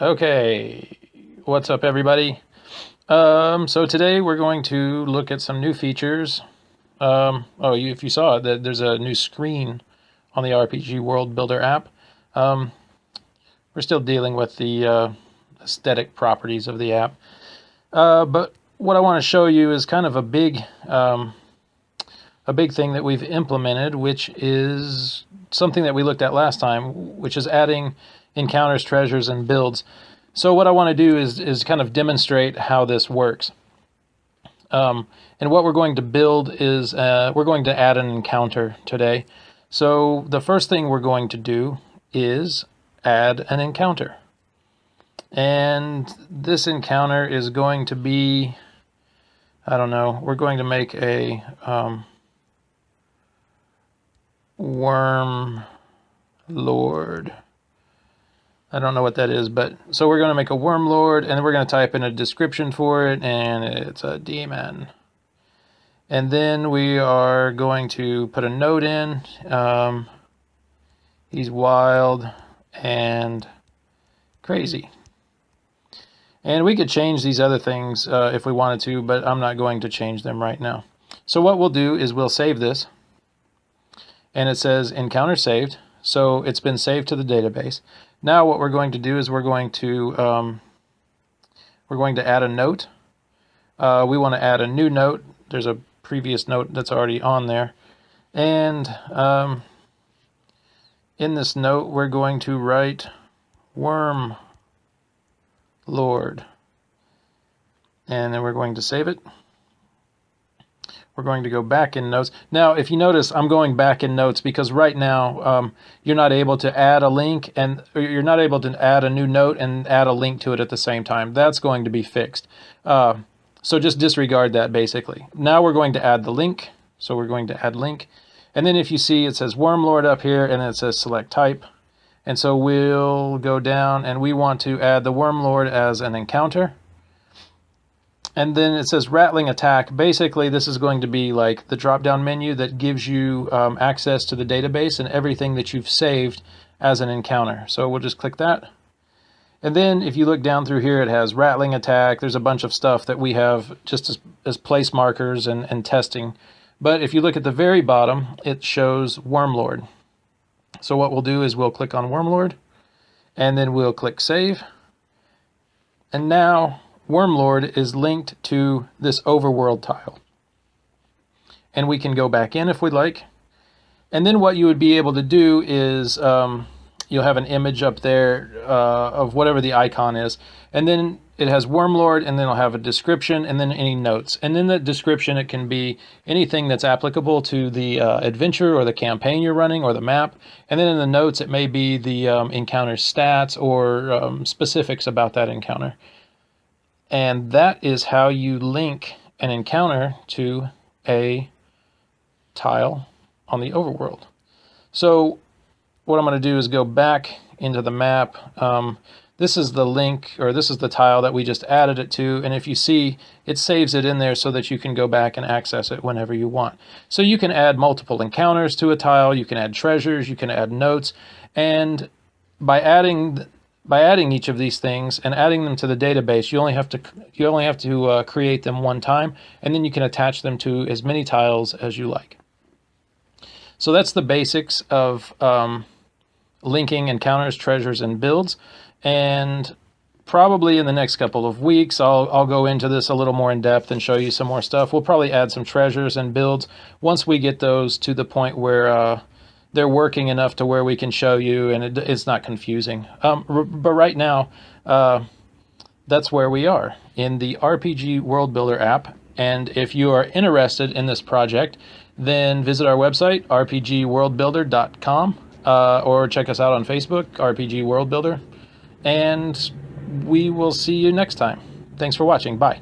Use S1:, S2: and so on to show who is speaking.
S1: Okay, what's up everybody? So today we're going to look at some new features. If you saw it, there's a new screen on the RPG WorldBuilder app. We're still dealing with the aesthetic properties of the app. But what I want to show you is kind of a big thing that we've implemented, which is something that we looked at last time, which is adding encounters, treasures, and builds. So what I want to do is kind of demonstrate how this works. And what we're going to build is we're going to add an encounter today. So the first thing we're going to do is add an encounter. And this encounter is going to be, I don't know, we're going to make a Worm Lord. I don't know what that is, but so we're going to make a Worm Lord, and we're going to type in a description for it, and it's a demon. And then we are going to put a note in. He's wild and crazy. And we could change these other things if we wanted to, but I'm not going to change them right now. So what we'll do is we'll save this. And it says encounter saved. So it's been saved to the database. Now what we're going to do is we're going to add a note. We want to add a new note. There's a previous note that's already on there. And in this note, we're going to write Worm Lord. And then we're going to save it. We're going to go back in notes. Now, if you notice, I'm going back in notes because right now you're not able to add a link and you're not able to add a new note and add a link to it at the same time. That's going to be fixed. So just disregard that basically. Now we're going to add the link. So we're going to add link. And then if you see it says Wormlord up here and then it says select type. And so we'll go down and we want to add the Wormlord as an encounter. And then it says rattling attack. Basically, this is going to be like the drop-down menu that gives you access to the database and everything that you've saved as an encounter. So we'll just click that. And then if you look down through here, it has rattling attack. There's a bunch of stuff that we have just as place markers and testing. But if you look at the very bottom, it shows Wormlord. So what we'll do is we'll click on Wormlord, and then we'll click Save. And now Wormlord is linked to this overworld tile. And we can go back in if we'd like. And then what you would be able to do is you'll have an image up there of whatever the icon is. And then it has Wormlord, and then it'll have a description, and then any notes. And in the description, it can be anything that's applicable to the adventure or the campaign you're running or the map. And then in the notes, it may be the encounter stats or specifics about that encounter. And that is how you link an encounter to a tile on the overworld. So what I'm going to do is go back into the map. This is the link, or this is the tile that we just added it to. And if you see, it saves it in there so that you can go back and access it whenever you want. So you can add multiple encounters to a tile. You can add treasures. You can add notes. And by adding each of these things and adding them to the database, you only have to create them one time, and then you can attach them to as many tiles as you like. So that's the basics of linking encounters, treasures, and builds. And probably in the next couple of weeks, I'll go into this a little more in depth and show you some more stuff. We'll probably add some treasures and builds once we get those to the point where they're working enough to where we can show you and it's not confusing. But right now, that's where we are in the RPG WorldBuilder app. And if you are interested in this project, then visit our website, rpgworldbuilder.com, or check us out on Facebook, RPG WorldBuilder. And we will see you next time. Thanks for watching. Bye.